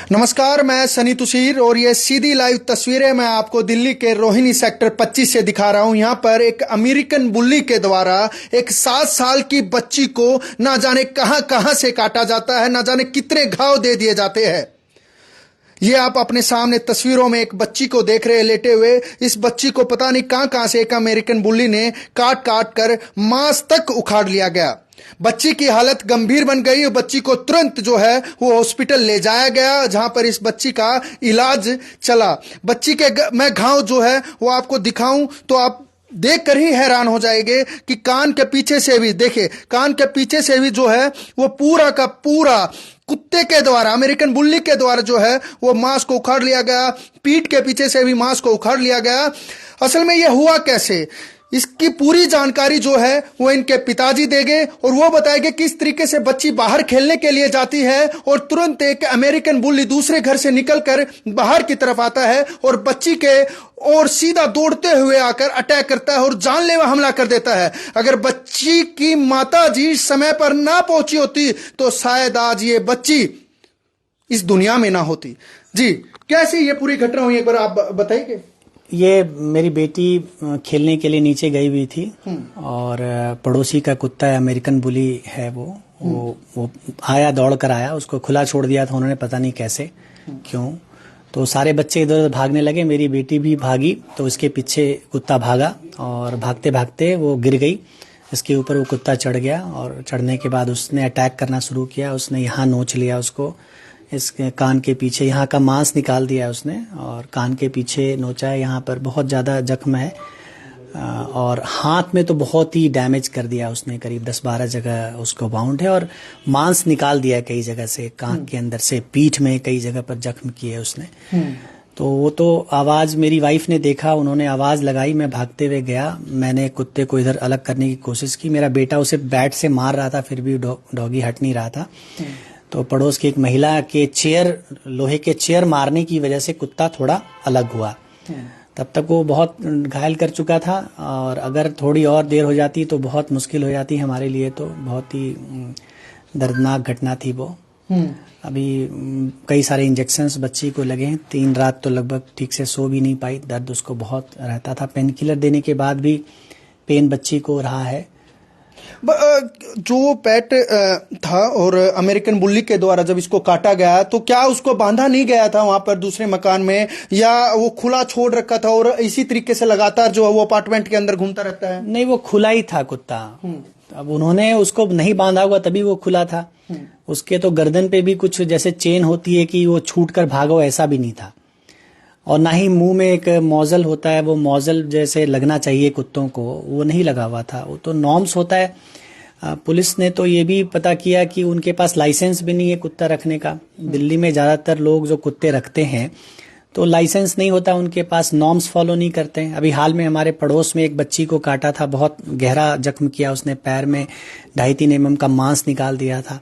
नमस्कार, मैं सनी तुशीर और ये सीधी लाइव तस्वीरें मैं आपको दिल्ली के रोहिणी सेक्टर 25 से दिखा रहा हूं। यहां पर एक अमेरिकन बुल्ली के द्वारा एक 7 साल की बच्ची को ना जाने कहां कहां से काटा जाता है, ना जाने कितने घाव दे दिए जाते हैं। ये आप अपने सामने तस्वीरों में एक बच्ची को देख रहे हैं लेटे हुए। इस बच्ची को पता नहीं कहां कहां से एक अमेरिकन बुल्ली ने काट काट कर मांस तक उखाड़ लिया गया। बच्ची की हालत गंभीर बन गई और बच्ची को तुरंत जो है वो हॉस्पिटल ले जाया गया, जहां पर इस बच्ची का इलाज चला। बच्ची के मैं घाव जो है वो आपको दिखाऊं तो आप देख कर ही हैरान हो जाएंगे कि कान के पीछे से भी देखिए, कान के पीछे से भी जो है वो पूरा का पूरा कुत्ते के द्वारा, अमेरिकन बुल्ली के द्वारा जो है वो मांस को उखाड़ लिया गया। पीठ के पीछे से भी मांस को उखाड़ लिया गया। असल में ये हुआ कैसे, इसकी पूरी जानकारी जो है वो इनके पिताजी देंगे और वो बताएंगे किस तरीके से बच्ची बाहर खेलने के लिए जाती है और तुरंत एक अमेरिकन बुल्ली दूसरे घर से निकलकर बाहर की तरफ आता है और बच्ची के और सीधा दौड़ते हुए आकर अटैक करता है और जानलेवा हमला कर देता है। अगर बच्ची की माता जी समय पर ना पहुंची होती तो शायद आज ये बच्ची इस दुनिया में ना होती। जी, कैसी ये पूरी घटना हुई, एक बार आप बताइए। ये मेरी बेटी खेलने के लिए नीचे गई हुई थी और पड़ोसी का कुत्ता है, अमेरिकन बुली है वो आया, दौड़ कर आया, उसको खुला छोड़ दिया था उन्होंने, पता नहीं कैसे क्यों। तो सारे बच्चे इधर उधर भागने लगे, मेरी बेटी भी भागी तो उसके पीछे कुत्ता भागा और भागते भागते वो गिर गई। इसके ऊपर वो कुत्ता चढ़ गया और चढ़ने के बाद उसने अटैक करना शुरू किया। उसने यहाँ नोच लिया उसको, इसके कान के पीछे यहाँ का मांस निकाल दिया उसने और कान के पीछे नोचा है। यहाँ पर बहुत ज़्यादा जख्म है और हाथ में तो बहुत ही डैमेज कर दिया उसने, करीब 10-12 जगह उसको बाउंड है और मांस निकाल दिया कई जगह से, कान के अंदर से, पीठ में कई जगह पर जख्म किए उसने। तो वो तो आवाज़ मेरी वाइफ ने देखा, उन्होंने आवाज़ लगाई, मैं भागते हुए गया, मैंने कुत्ते को इधर अलग करने की कोशिश की। मेरा बेटा उसे बैट से मार रहा था, फिर भी डॉगी हट नहीं रहा था। तो पड़ोस की एक महिला के चेयर, लोहे के चेयर मारने की वजह से कुत्ता थोड़ा अलग हुआ। तब तक वो बहुत घायल कर चुका था और अगर थोड़ी और देर हो जाती तो बहुत मुश्किल हो जाती हमारे लिए। तो बहुत ही दर्दनाक घटना थी वो। अभी कई सारे इंजेक्शंस बच्ची को लगे हैं, 3 रात तो लगभग ठीक से सो भी नहीं पाई, दर्द उसको बहुत रहता था। पेन किलर देने के बाद भी पेन बच्ची को रहा है। जो पेट था और अमेरिकन बुल्ली के द्वारा जब इसको काटा गया तो क्या उसको बांधा नहीं गया था वहां पर दूसरे मकान में, या वो खुला छोड़ रखा था और इसी तरीके से लगातार जो है वो अपार्टमेंट के अंदर घूमता रहता है? नहीं, वो खुला ही था कुत्ता। अब उन्होंने उसको नहीं बांधा हुआ तभी वो खुला था। उसके तो गर्दन पे भी कुछ जैसे चेन होती है कि वो छूट कर भागो, ऐसा भी नहीं था। और ना ही मुंह में एक मॉजल होता है, वो मॉजल जैसे लगना चाहिए कुत्तों को, वो नहीं लगा हुआ था। वो तो नॉर्म्स होता है। पुलिस ने तो ये भी पता किया कि उनके पास लाइसेंस भी नहीं है कुत्ता रखने का। दिल्ली में ज़्यादातर लोग जो कुत्ते रखते हैं तो लाइसेंस नहीं होता उनके पास, नॉर्म्स फॉलो नहीं करते हैं। अभी हाल में हमारे पड़ोस में एक बच्ची को काटा था, बहुत गहरा जख्म किया उसने, पैर में 2.5-3 mm का मांस निकाल दिया था।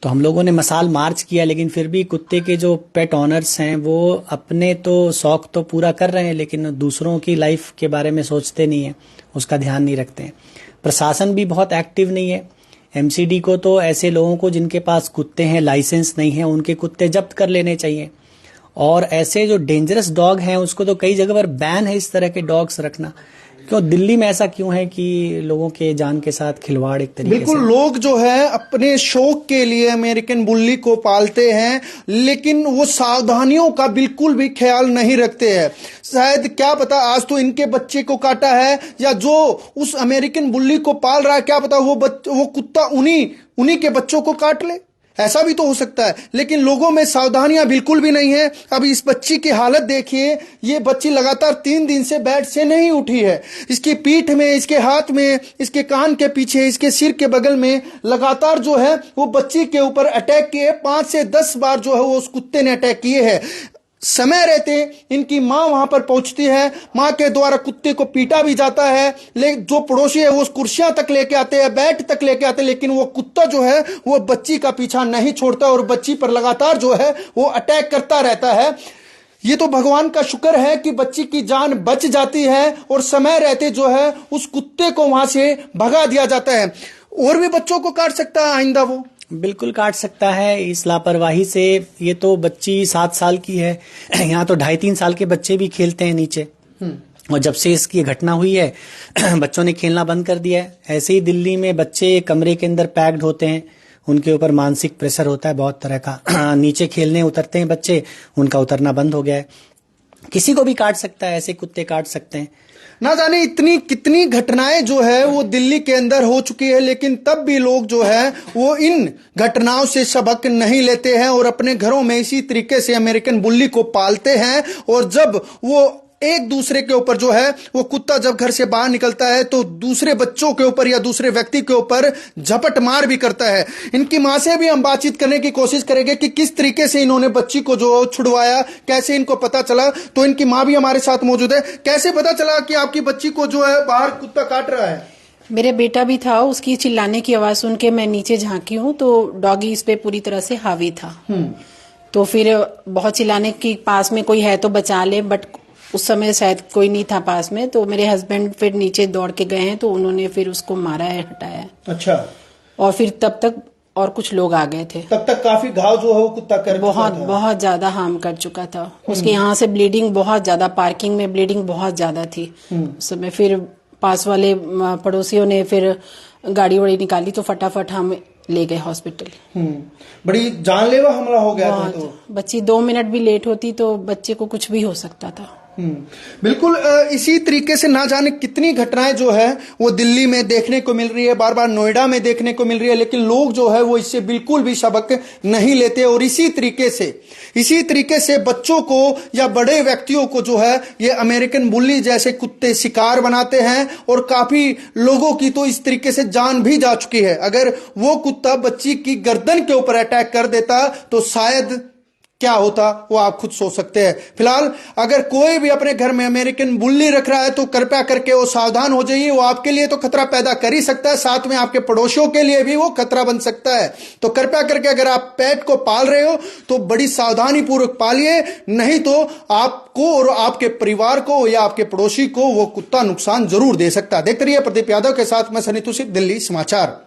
तो हम लोगों ने मसाल मार्च किया, लेकिन फिर भी कुत्ते के जो पेट ऑनर्स हैं वो अपने तो शौक तो पूरा कर रहे हैं लेकिन दूसरों की लाइफ के बारे में सोचते नहीं है, उसका ध्यान नहीं रखते हैं। प्रशासन भी बहुत एक्टिव नहीं है। एमसीडी को तो ऐसे लोगों को जिनके पास कुत्ते हैं, लाइसेंस नहीं है, उनके कुत्ते जब्त कर लेने चाहिए। और ऐसे जो डेंजरस डॉग हैं उसको तो कई जगह पर बैन है इस तरह के डॉग्स रखना। क्यों दिल्ली में ऐसा क्यों है कि लोगों के जान के साथ खिलवाड़ एक तरीके बिल्कुल से? लोग जो है अपने शौक के लिए अमेरिकन बुल्ली को पालते हैं लेकिन वो सावधानियों का बिल्कुल भी ख्याल नहीं रखते हैं। शायद क्या पता आज तो इनके बच्चे को काटा है, या जो उस अमेरिकन बुल्ली को पाल रहा है क्या पता वो कुत्ता उन्हीं के बच्चों को काट ले, ऐसा भी तो हो सकता है। लेकिन लोगों में सावधानियां बिल्कुल भी नहीं है। अब इस बच्ची की हालत देखिए, ये बच्ची लगातार 3 दिन से बेड से नहीं उठी है। इसकी पीठ में, इसके हाथ में, इसके कान के पीछे, इसके सिर के बगल में लगातार जो है वो बच्ची के ऊपर अटैक किए। 5 से 10 बार जो है वो उस कुत्ते ने अटैक किए हैं। समय रहते इनकी मां वहां पर पहुंचती है, मां के द्वारा कुत्ते को पीटा भी जाता है। लेकिन जो पड़ोसी है वो कुर्सियां तक लेके आते हैं, बैट तक लेके आते हैं, लेकिन वो कुत्ता जो है वो बच्ची का पीछा नहीं छोड़ता और बच्ची पर लगातार जो है वो अटैक करता रहता है। ये तो भगवान का शुक्र है कि बच्ची की जान बच जाती है और समय रहते जो है उस कुत्ते को वहां से भगा दिया जाता है। और भी बच्चों को काट सकता है आइंदा वो। बिल्कुल काट सकता है। इस लापरवाही से ये तो बच्ची 7 साल की है, यहाँ तो 2.5-3 साल के बच्चे भी खेलते हैं नीचे। और जब से इसकी घटना हुई है बच्चों ने खेलना बंद कर दिया है। ऐसे ही दिल्ली में बच्चे कमरे के अंदर पैक्ड होते हैं, उनके ऊपर मानसिक प्रेशर होता है बहुत तरह का। नीचे खेलने उतरते हैं बच्चे, उनका उतरना बंद हो गया है। किसी को भी काट सकता है, ऐसे कुत्ते काट सकते हैं। ना जाने इतनी कितनी घटनाएं जो है वो दिल्ली के अंदर हो चुकी है, लेकिन तब भी लोग जो है वो इन घटनाओं से सबक नहीं लेते हैं और अपने घरों में इसी तरीके से अमेरिकन बुल्ली को पालते हैं। और जब वो एक दूसरे के ऊपर जो है वो कुत्ता जब घर से बाहर निकलता है तो दूसरे बच्चों के ऊपर या दूसरे व्यक्ति के ऊपर झपट मार भी करता है। इनकी मां से भी हम बातचीत करने की कोशिश करेंगे कि किस तरीके से इन्होंने बच्ची को जो छुड़वाया, कैसे इनको पता चला। तो इनकी मां भी हमारे साथ मौजूद है। कैसे पता चला कि आपकी बच्ची को जो है बाहर कुत्ता काट रहा है? मेरे बेटा भी था, उसकी चिल्लाने की आवाज सुन के मैं नीचे झांकी हूँ तो डॉगी इस पे पूरी तरह से हावी था। तो फिर बहुत चिल्लाने की, पास में कोई है तो बचा ले, बट उस समय शायद कोई नहीं था पास में। तो मेरे हस्बैंड फिर नीचे दौड़ के गए हैं तो उन्होंने फिर उसको मारा है, हटाया है। अच्छा। और फिर तब तक और कुछ लोग आ गए थे। तब तक काफी घाव जो है वो कुत्ता कर बहुत ज्यादा हार्म कर चुका था। उसके यहाँ से ब्लीडिंग बहुत ज्यादा, पार्किंग में ब्लीडिंग बहुत ज्यादा थी उस समय। फिर पास वाले पड़ोसियों ने फिर गाड़ी वाड़ी निकाली तो फटाफट हम ले गए हॉस्पिटल। बड़ी जानलेवा हमला हो गया था। तो बच्ची 2 मिनट भी लेट होती तो बच्चे को कुछ भी हो सकता था। बिल्कुल। इसी तरीके से ना जाने कितनी घटनाएं जो है वो दिल्ली में देखने को मिल रही है, बार बार नोएडा में देखने को मिल रही है, लेकिन लोग जो है वो इससे बिल्कुल भी सबक नहीं लेते। और इसी तरीके से बच्चों को या बड़े व्यक्तियों को जो है ये अमेरिकन बुल्ली जैसे कुत्ते शिकार बनाते हैं। और काफी लोगों की तो इस तरीके से जान भी जा चुकी है। अगर वो कुत्ता बच्ची की गर्दन के ऊपर अटैक कर देता तो शायद क्या होता वो आप खुद सोच सकते हैं। फिलहाल अगर कोई भी अपने घर में अमेरिकन बुल्ली रख रहा है तो कृपया करके वो सावधान हो जाइए। वो आपके लिए तो खतरा पैदा कर ही सकता है, साथ में आपके पड़ोसियों के लिए भी वो खतरा बन सकता है। तो कृपया करके अगर आप पेट को पाल रहे हो तो बड़ी सावधानी पूर्वक पालिए, नहीं तो आपको और आपके परिवार को या आपके पड़ोसी को वो कुत्ता नुकसान जरूर दे सकता है। देखते रहिए प्रदीप यादव के साथ मैं सनी तुषित, दिल्ली समाचार।